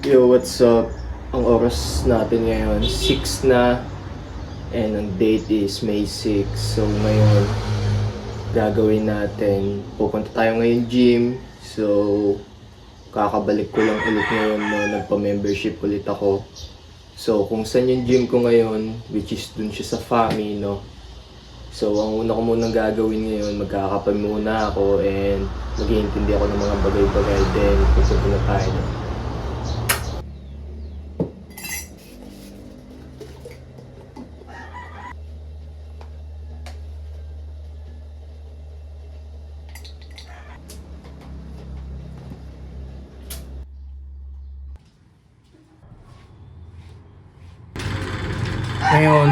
Yo, what's up? Ang oras natin ngayon, 6 na. And ang date is May 6. So ngayon, gagawin natin, pupunta tayo ngayon gym. So, kakabalik ko lang ulit ngayon no, nagpa-membership ulit ako. So, kung saan yung gym ko ngayon, which is dun siya sa FAMI, no? So, ang una ko munang gagawin ngayon, magkakapal muna ako and mag-iintindi ako ng mga bagay-bagay. Then, pupunta na tayo. No? Ngayon,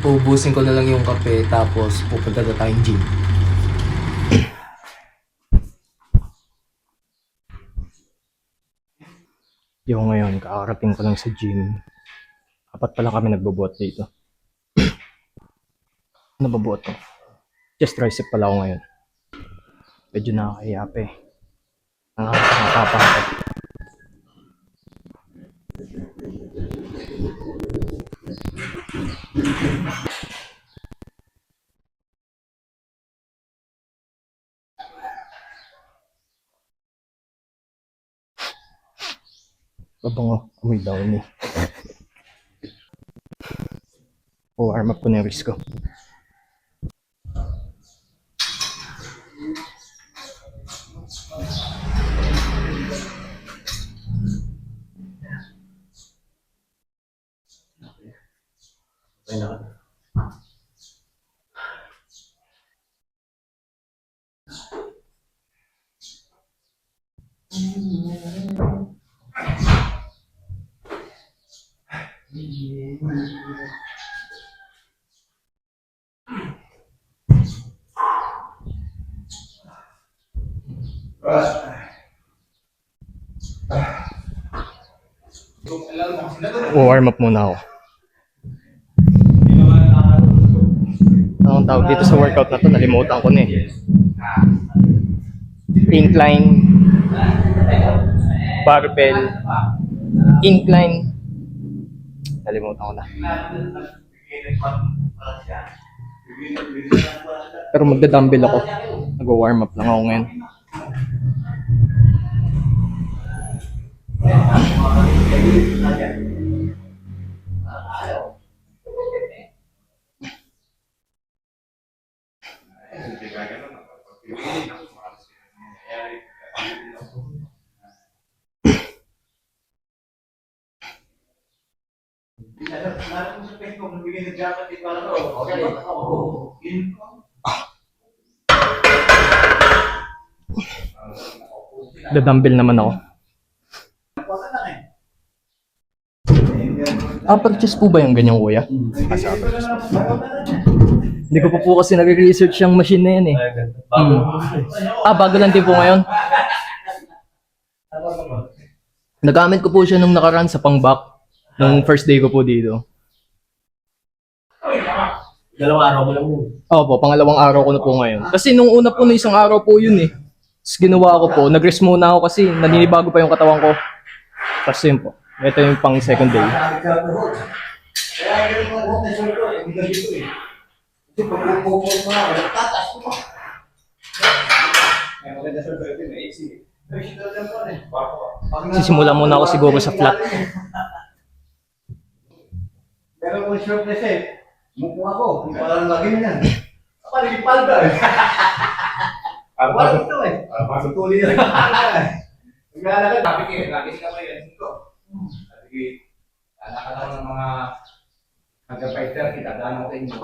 ubusin ko na lang yung kape tapos pupunta na tayong gym. Yung ngayon, kakarating ko lang sa gym. Apat pala kami nagbubuhat dito. Ano ba buhat to? Just tricep pala ako ngayon. Medyo nakakahiya pa eh. Nakakapahapad. Babango, amoy down eh. Warm up ko na yung wrist ko. Warm up muna ako. Anong tawag dito sa workout na to? Nalimutan ko na eh. Incline, barbell, incline. Nalimutan ko na. Pero magda-dumbbell ako. Nag-warm up lang ako ngayon. Da-dumbbell naman ako. Upper chest po ba yung ganyan, kuya? Hindi ko pa po kasi nag-research yung machine na yan eh. Bago lang din po ngayon. Nagamit ko po siya nung nakaraan sa pang-back. Nung first day ko po dito. Dalawang araw mo lang yun. Opo, pangalawang araw ko na po ngayon. Kasi nung una po na isang araw po yun eh. Tapos ginawa ko po, nag-rest muna ako kasi naninibago pa yung katawan ko. Tapos yun po. Ito yung pang second day. Kaya ganun mga buhok na short ko, hindi ka dito eh. Kasi pag pupupok mo ako, tatas ko pa. Kaya maganda short ko ito, may easy. May short lang po eh. Sisimula muna ako siguro sa flat. Pero kung short na siya, mupo ako, hindi pa lang lagi na yan. Kapag palda eh. Wala ito eh. Pasok tuloy na lang palda eh. Naglalakad, sabi ko eh, lagi ka pa yan dito. Sabi ko, anak ka lang ng mga hanggang 5:30, dadaan ako sa inyo.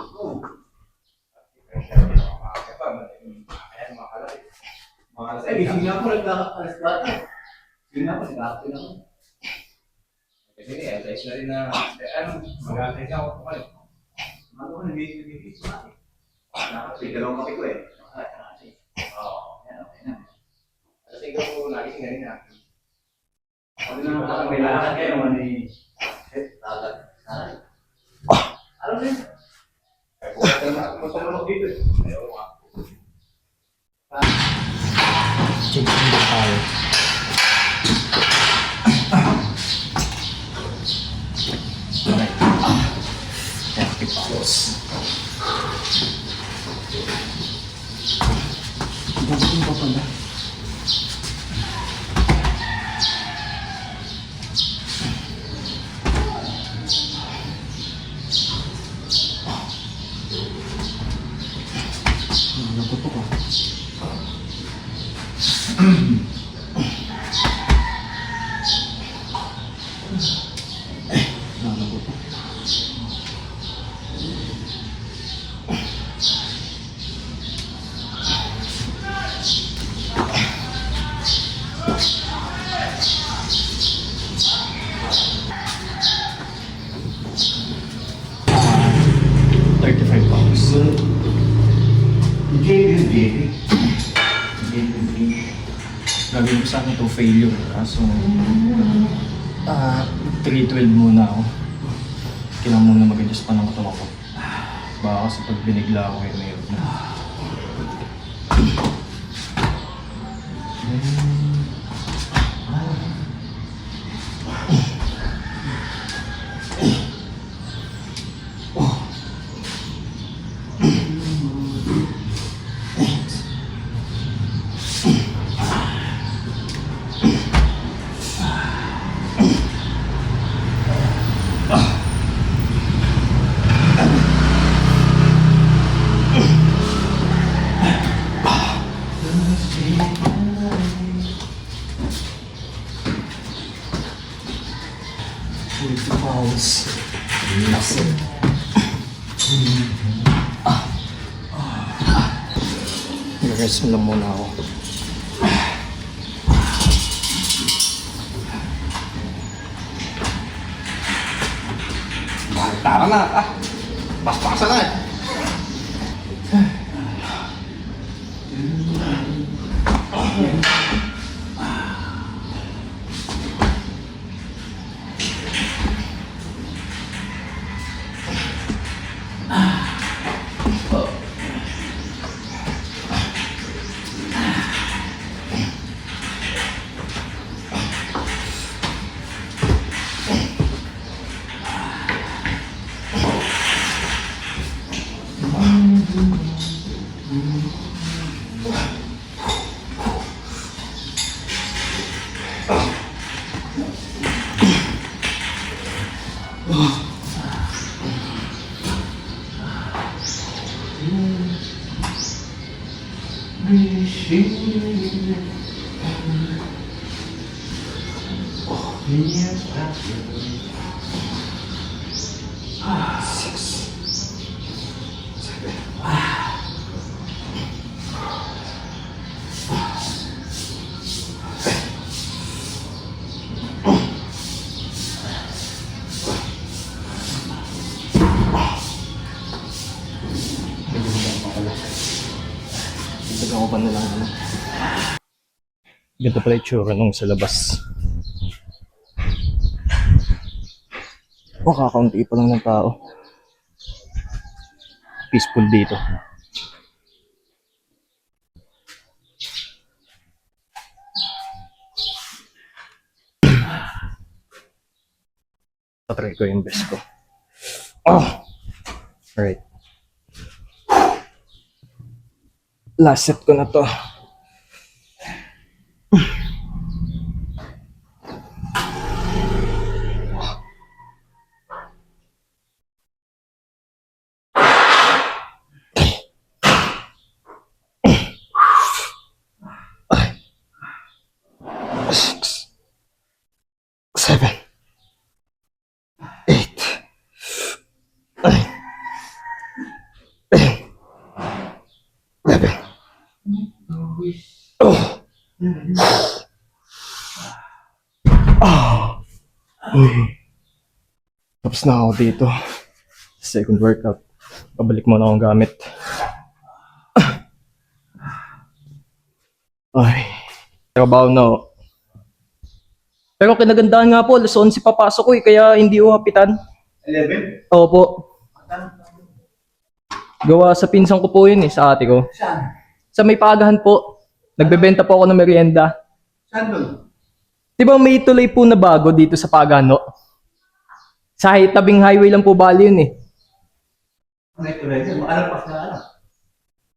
Mga kalapit. Mga alas 8. Gising nga po, nagkakalas bata. Gising nga po, nagkakalas ako. Kasi alas na rin na, mag-alas na ako kumalit. Ano ko, nag-iis na ako. Nakapit dalawang kape ko eh. Oo, yan okay na. Kasi ikaw po, nagising na rin na. Ano na, may lakad kayo, mani. Lakad. Alam mo yun? Ay, kung ito na, masamunok dito eh. Ayaw nga. Change din tayo. Boss. Dapat pa pala. Nagutok ako. Nagutok. Gagawin ko sa akin to failure. Kaso, 312 muna ako. Kailangan muna mag-adjust pa ng katawan ko. Baka kasi pag binigla ako ngayon, mayroon na. Pounds. Lasso. Rest lang muna ako. Tara na, Paspasan na. Ako pa na lang. Ganito pala itsura nung sa labas. Kakaunti pa lang ng tao. Peaceful dito. Patry ko yung best ko. Alright. Last set ko na to. Six, 7, 8, 9, 10, 11. Tapos na ako dito. Second workout. Pabalik muna akong gamit. Ay. Trabaho na. Pero kinagandaan nga po, alas 11 papasok ko kaya hindi ko hapitan. 11? Opo. Gawa sa pinsan ko po yun sa ate ko. Saan? Sa may paagahan po. Nagbebenta po ako ng merienda. Saan doon? Di ba may tuloy po na bago dito sa Pagano? Sa tabing highway lang po bali yun May tuloy din. Makalagpas na ano.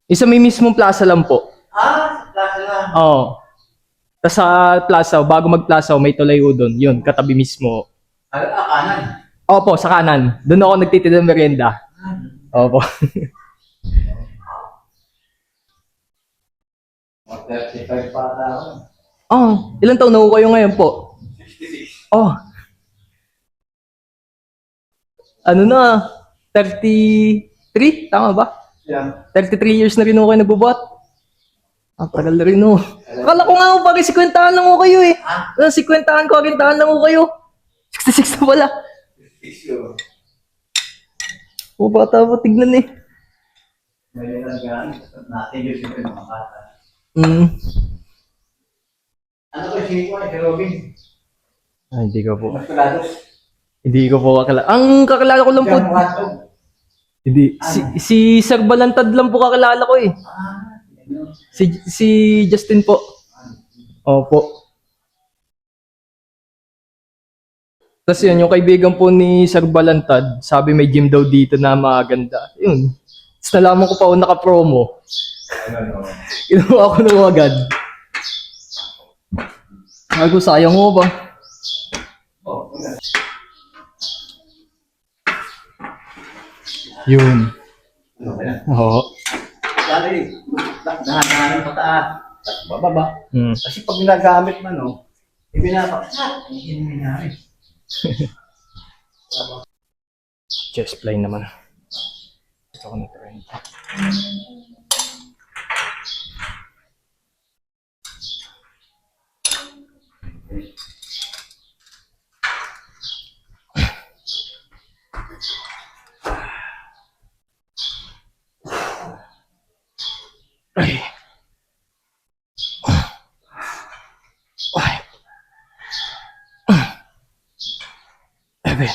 Isa may mismong plaza lang po. Sa plaza lang. Oo. Tapos sa plaza, bago mag-plaza, may tulay doon. Yun, katabi mismo. Kanan. Opo, sa kanan. Doon ako nagtitinda ng merienda. Opo. 35 pa ata ako. Ilang taon na ho kayo ngayon po? 66. Ano na? 33? Tama ba? Yeah. 33 years na rin ho kayo nagbubuhat. Tagal na rin ho. Akala ko nga ho, bakit 50 lang ho kayo eh. 50 ko, 40 lang ho kayo. 66 na pala. 66. Bata po, tignan eh. May nalagaan. Natin yung siyempre mga bata. Ano ko si Robin? Hindi ko po. Mas kalados. Hindi ko po kakilala. Ang kakilala ko lang po. Hindi. Si Sir Balantad lang po kakilala ko eh. Si Justin po. Opo. Tapos yun, yung kaibigan po ni Sir Balantad, sabi may gym daw dito na maganda. Yun. Tapos nalaman ko pa ako naka-promo. Kinuha ko na agad. Sabi ko, sayang mo ba? Yun. Oo. Dali, dahan-dahan pataas. Bababa. Hmm. Kasi pag ginagamit man, no, ibinapaksak. Hindi nangyari. Chest plane naman. Ito ko na-trend. Ay. Ay. Ebe.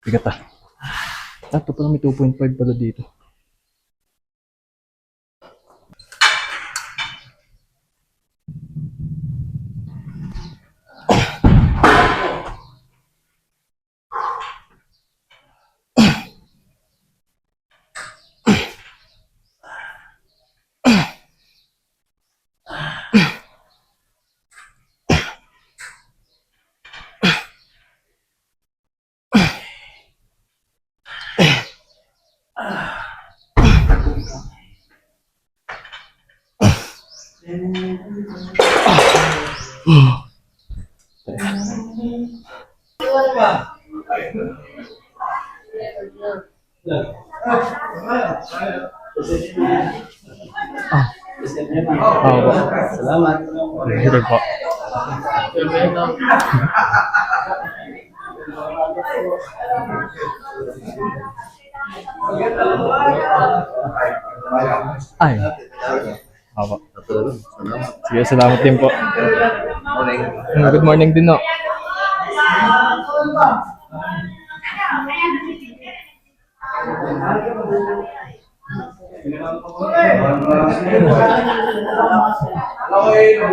Bigat ah. Ito pala may 2.5 pala dito. Salamat. Hindi po. Ay. Opo. Sige, salamat din po. Good morning din no.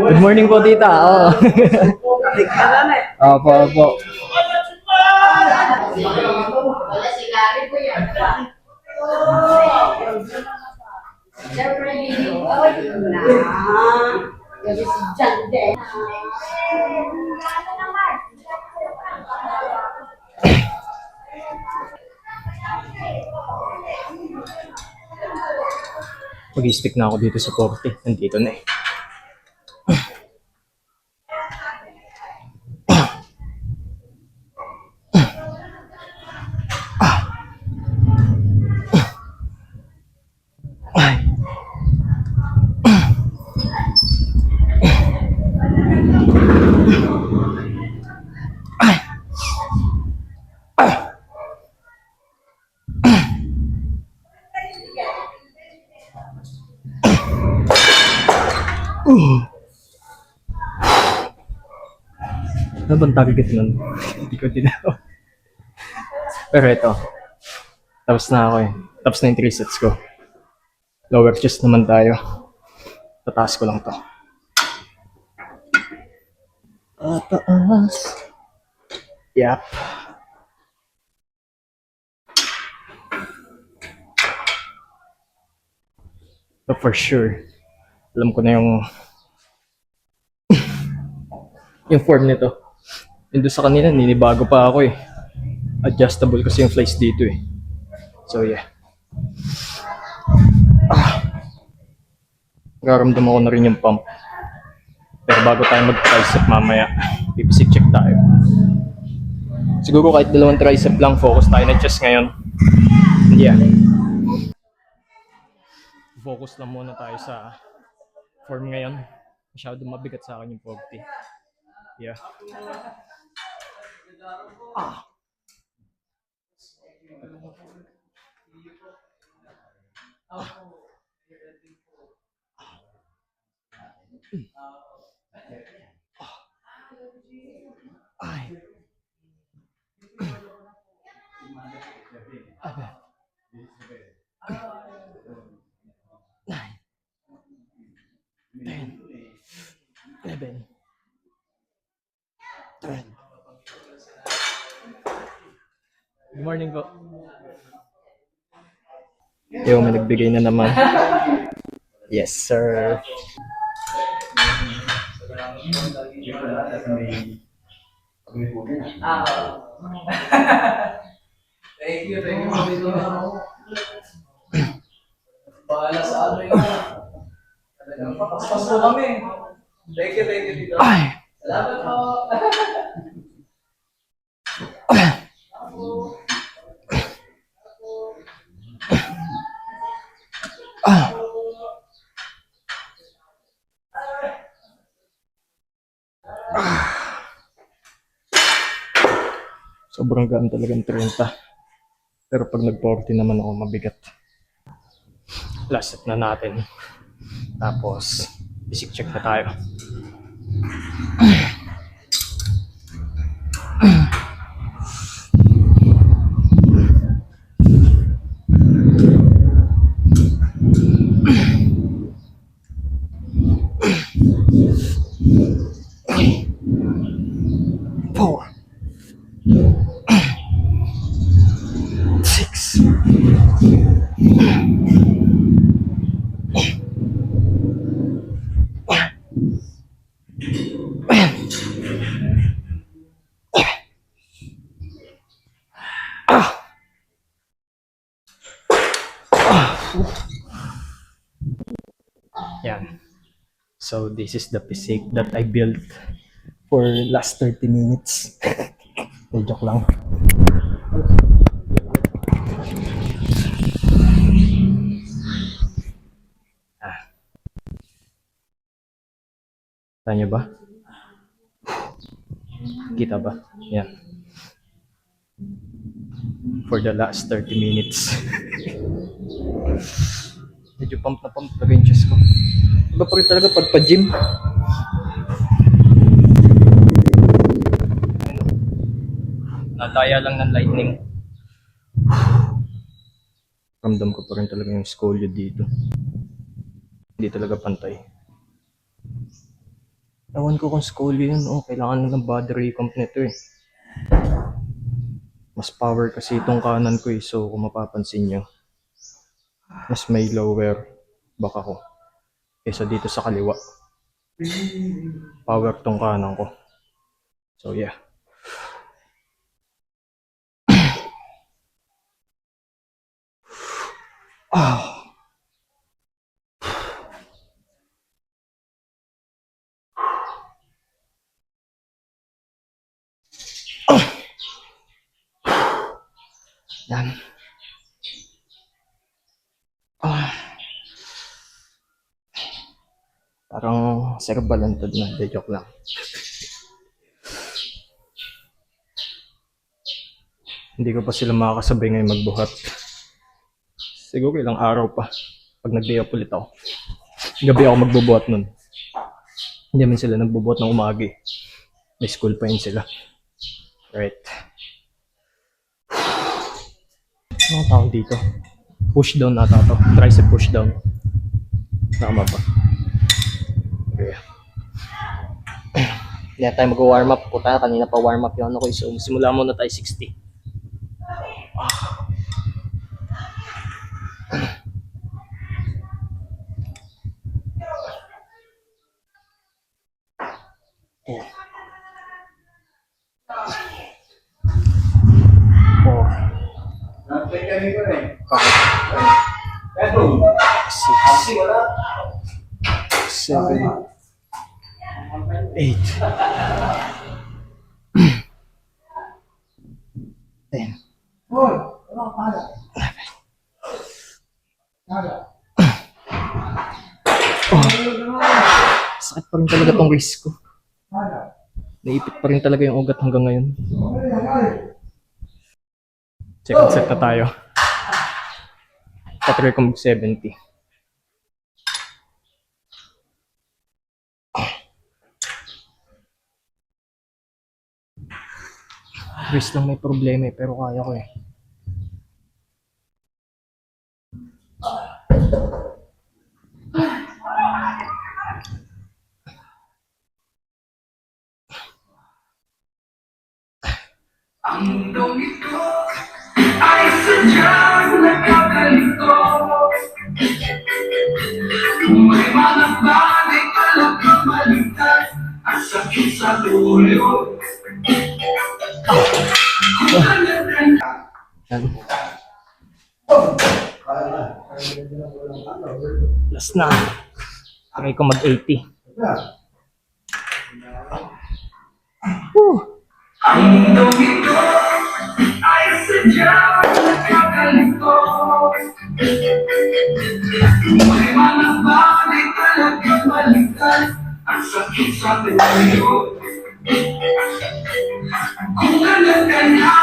Good morning po, tita. Oh. Opo, opo. Wala si Gary po yan. Siyempre, hindi ko. Na. Gabi si John din. Mag-stick na ako dito sa 40. Nandito na eh. Ano bang target nun? Hindi ko tinawag. Pero ito. Tapos na ako eh. Tapos na yung 3 sets ko. Lower chest naman tayo. Tataas ko lang to. Tataas. Yep. So for sure, alam ko na yung form nito. Yung doon sa kanina, ninibago pa ako eh. Adjustable kasi yung flies dito eh. So yeah. Nararamdaman ko na rin yung pump. Pero bago tayo mag-tricep mamaya, pipisik check tayo. Siguro kahit 2 tricep lang, focus tayo na chest ngayon. Yeah. Focus lang muna tayo sa form ngayon. Masyado mabigat sa akin yung 40. Yeah. Ay. Nine. 10. 11. 12. Good morning po. Yo, may nagbigay na naman. Yes, sir. Thank you. Bahala sa ano yun. Paspas po kami. Thank you, Tito. Ay. Salamat po. Sobrang gaan talagang 30. Pero pag nag-40 naman ako, mabigat. Last set na natin. Tapos, basic check na tayo. Four. 6. Yan. So this is the physique that I built for last 30 minutes. Joke lang. Kita nyo ba? Kita ba? Yan. For the last 30 minutes. Medyo pump na pump talaga yung chest ko. Iba pa rin talaga pag pa-gym. Nataya lang ng lightning. Ramdam ko pa rin talaga yung scolio dito. Hindi talaga pantay. Ewan ko kung scolio yun. Oh, kailangan na ng body recomp nito eh. Mas power kasi itong kanan ko eh. So kung mapapansin nyo, mas may lower back ako kaysa dito sa kaliwa. Power tong kanan ko. So yeah. Yan. Parang serbalantad na. De joke lang. Hindi ko pa sila makakasabay ngayon magbuhat. Siguro ilang araw pa. Pag nag-day off ulit ako. Gabi ako magbubuhat nun. Hindi man sila nagbubuhat ng umagi. May school pa yun sila. Right. Anong tawag dito? Push down ata to. Tricep push down. Tama ba? Okay. Hindi na tayo mag-warm up. Puta, kanina pa warm up yung ano ko. So, simula muna tayo 60. Oh. 4, Nag-play kami ko eh. 5, Eto. 6, Wala. 7, 8, 10. Hoy, wala ka pala. Sakit pa rin talaga tong wrist ko. Naipit pa rin talaga yung ugat hanggang ngayon. Second set na tayo. Patry ko mag-70. Wrist lang may problema eh, pero kaya ko eh. Ang mundo ito ay sadyang nakakalito. Kung may mga bagay talagang maligtas at sakit sa ulo. Yan. Last na. Try ko mag-80. Ang mundo ito ay sadyang nakakalito. Kung may mga bagay talagang maligtas at sakit sa ulo. Kung ganun ka na,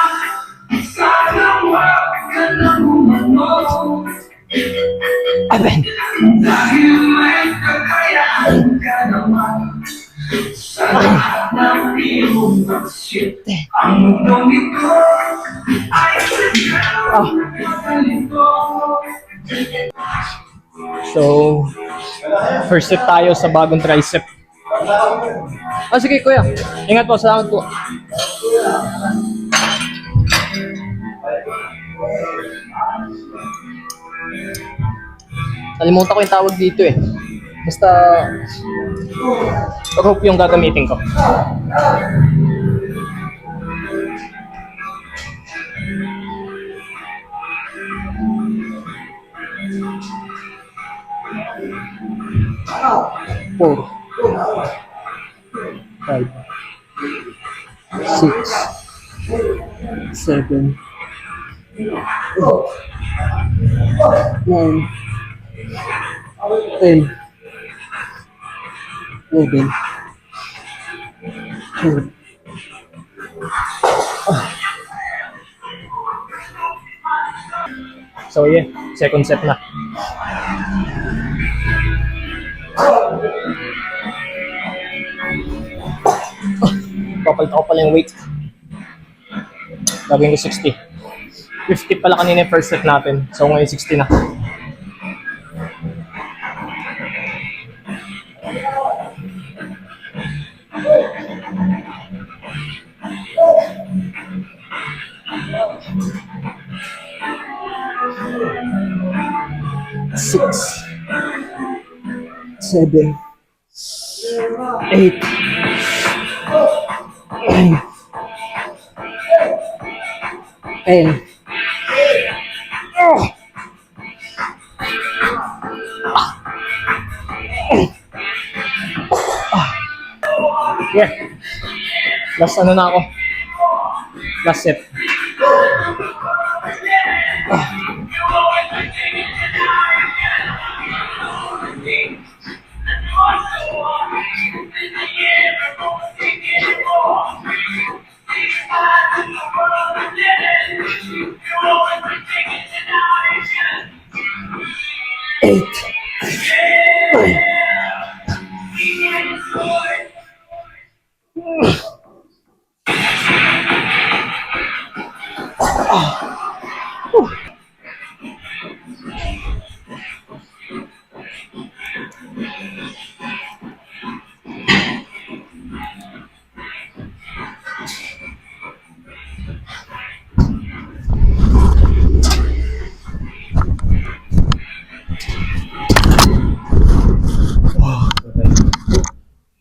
sana wag ka nang umano. Aben! Dahil may kakayahan ka naman sa lahat ng iyong aksyon. Ang mundong ito ay sadyang nakakalito. So, first set tayo sa bagong tricep. Ah, sige kuya. Ingat po, salamat po. Nalimutan ko yung tawag dito eh. Basta, rope yung gagamitin ko. Four. 5, 6, 7, 9, 10, 11, 12. So yeah, second set na. Papalit ako pala yung weight. Gagawin ko 60. 50 pala kanina yung first set natin. So ngayon 60 na. Six, 7, 8, 9, 10. Yeah. Last ano na ako. Last set. Eight. Nine.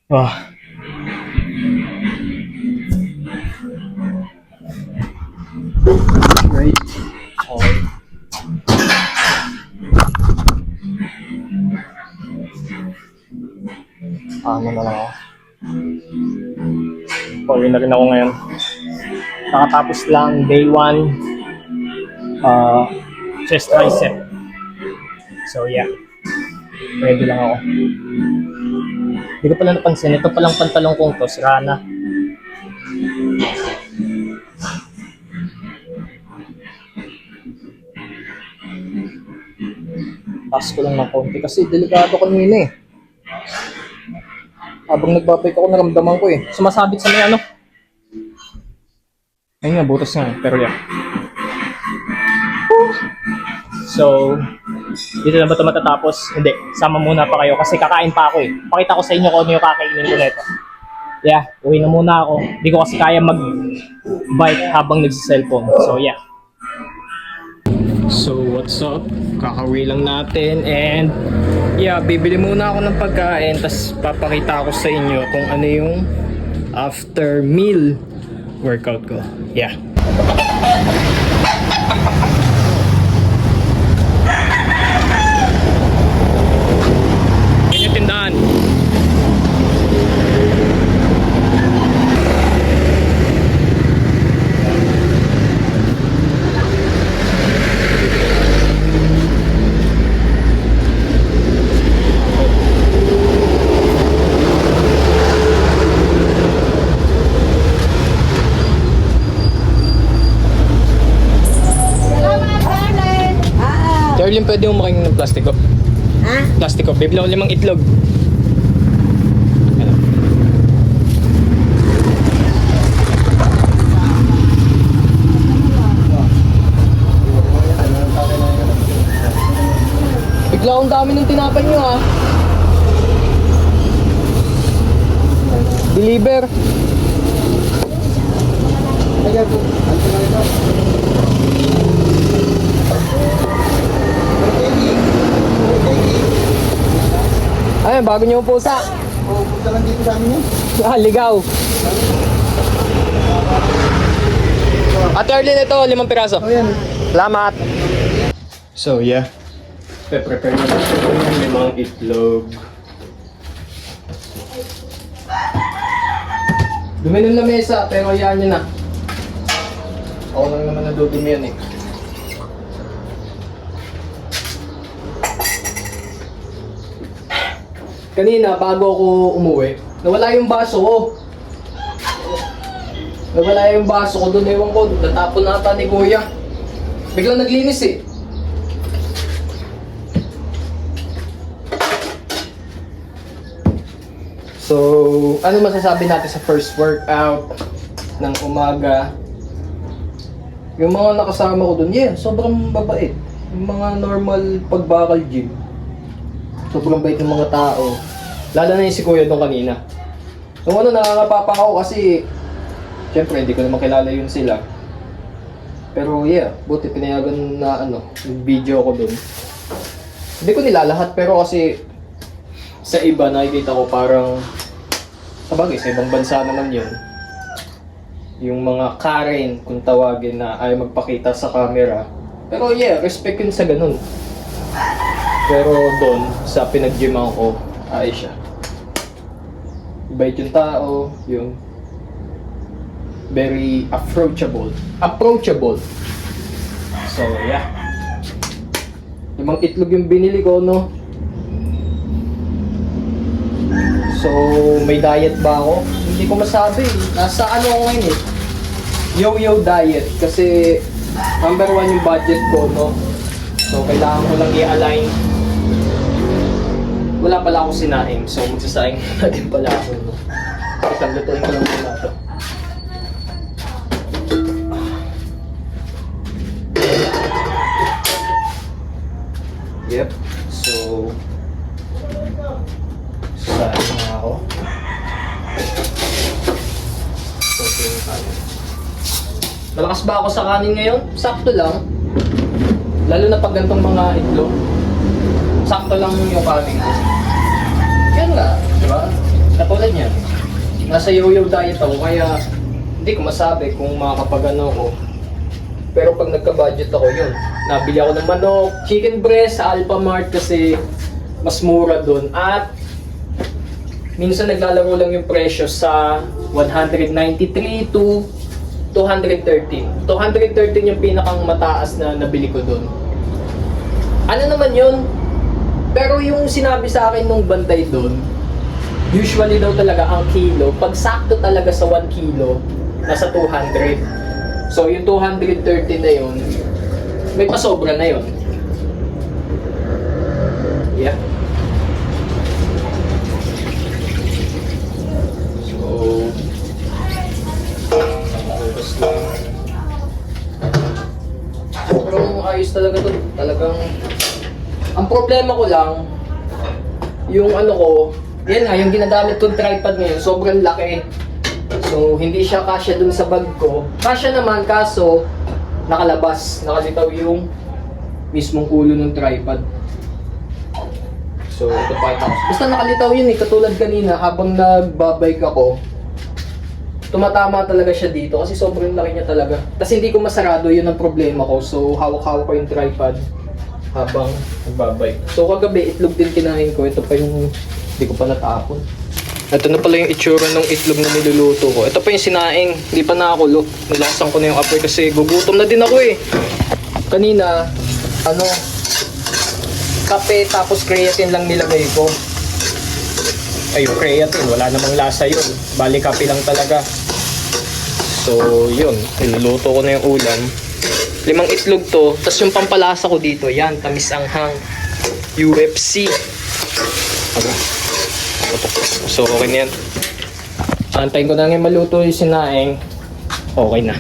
Ah. Right. Okay. Ano na lang ako. Pauwi na rin ako ngayon. Nakatapos lang day 1. Chest tricep. So yeah. Ready lang ako. Hindi ko pala napansin. Ito palang pantalong kong to. Sira na. Taas ko lang ng konti kasi delikado kanina eh. Habang nagbabike ako, naramdaman ko eh. Sumasabit sa may ano. Ayun nga, butas nga. Pero yeah. So, dito na ba ito matatapos? Hindi. Sama muna pa kayo kasi kakain pa ako eh. Pakita ko sa inyo kung ano yung kakainin ko nito. Yeah, uwi na muna ako. Hindi ko kasi kaya mag-bike habang nagsiselfone. So yeah. So what's up? Kakauwi lang natin and yeah, bibili muna ako ng pagkain tas papakita ko sa inyo kung ano yung after meal workout ko. Yeah. Yan yung tindahan. Charlene, pwede mo makain ng plastiko? Ha? Plastiko. Bibili ako 5 itlog. Ano? Bigla akong dami ng tinapay nyo ha. Deliver. Ayun, bago niyo yung pusa. Oo, punta lang dito sa amin yun. Ah, ligaw. Ate Arlene, ito, 5 piraso. Oh, yan. Salamat. So, yeah. Prepare na lang ito yung 5 itlog. Dumi ng lamesa, pero hayaan nyo na. Ako lang naman nadudumi yan eh. Kanina, bago ako umuwi, nawala yung baso ko. Nawala yung baso ko doon, ewan ko, natapon na ata ni Kuya. Biglang naglinis eh. So, ano masasabi natin sa first workout ng umaga? Yung mga nakasama ko doon, yeah, sobrang babait. Yung mga normal pagbakal gym. Sobrang bait ng mga tao. Lalo na yung si Kuya doon kanina. Nung ano, nakakapapa ako kasi siyempre, hindi ko naman kilala yun sila. Pero yeah, buti pinayagan na yung video ko doon. Hindi ko nilalahat pero kasi sa iba nakikita ko parang sabagay, sa ibang bansa naman yun. Yung mga Karen, kung tawagin na ay magpakita sa camera. Pero yeah, respect yun sa ganun. Pero doon, sa pinag-gyman ko, ayos siya. Bait yung tao, yung very approachable. Approachable. So, yeah. 5 itlog yung binili ko, no? So, may diet ba ako? Hindi ko masabi. Nasa ano ako ngayon eh. Yo-yo diet. Kasi, number 1 yung budget ko, no? So, kailangan ko lang i-align. Wala pala akong sinaing, so magsasaing na din pala ako. No? Lutuin ko lang muna ito. Yep, so sasaing na ako. Okay, kanin. Malakas ba ako sa kanin ngayon? Sakto lang. Lalo na pag gantong mga itlog. Sakto lang yung kanin ko. Yan nga, di ba? Katulad niya. nasa yo-yo diet ako, kaya hindi ko masabi kung makakapag-ano ako. Pero pag nagka-budget ako, yun. Nabili ako ng manok, chicken breast sa Alphamart kasi mas mura dun. At minsan naglalaro lang yung presyo sa 193 to 213. 213 yung pinakang mataas na nabili ko dun. Ano naman yun? Pero yung sinabi sa akin nung bantay dun, usually daw talaga ang kilo, pag sakto talaga sa 1 kilo, nasa 200. So yung 230 na yun, may pasobra na yun. Yeah. So, oras lang. Pero ayos talaga to. Talagang, ang problema ko lang, yung ano ko, yan nga, yung ginagamit kong tripod ngayon, sobrang laki. So, hindi siya kasya dun sa bag ko. Kasya naman, kaso, nakalabas, nakalitaw yung mismong ulo ng tripod. So, ito pa ito. Basta nakalitaw yun eh, katulad kanina, habang nagbabike ako, tumatama talaga siya dito kasi sobrang laki niya talaga. Tapos hindi ko masarado, yun ang problema ko. So, hawak-hawak ko yung tripod habang nagbabike. So, kagabi, itlog din kinain ko. Ito pa yung hindi ko pa natapon. Ito na pala yung itsura ng itlog na niluluto ko. Ito pa yung sinaing, hindi pa nakakulo. Nilakasan ko na yung apoy kasi gugutom na din ako eh. Kanina, kape tapos creatine lang nilagay ko. Ayun, creatine, wala namang lasa yun. Bali kape lang talaga. So, yun. Niluluto ko na yung ulam. 5 itlog to. Tapos yung pampalasa ko dito, yan, tamis anghang. UFC. So, okay na yan. Antayin ko na ngayon maluto yung sinaing. Okay na.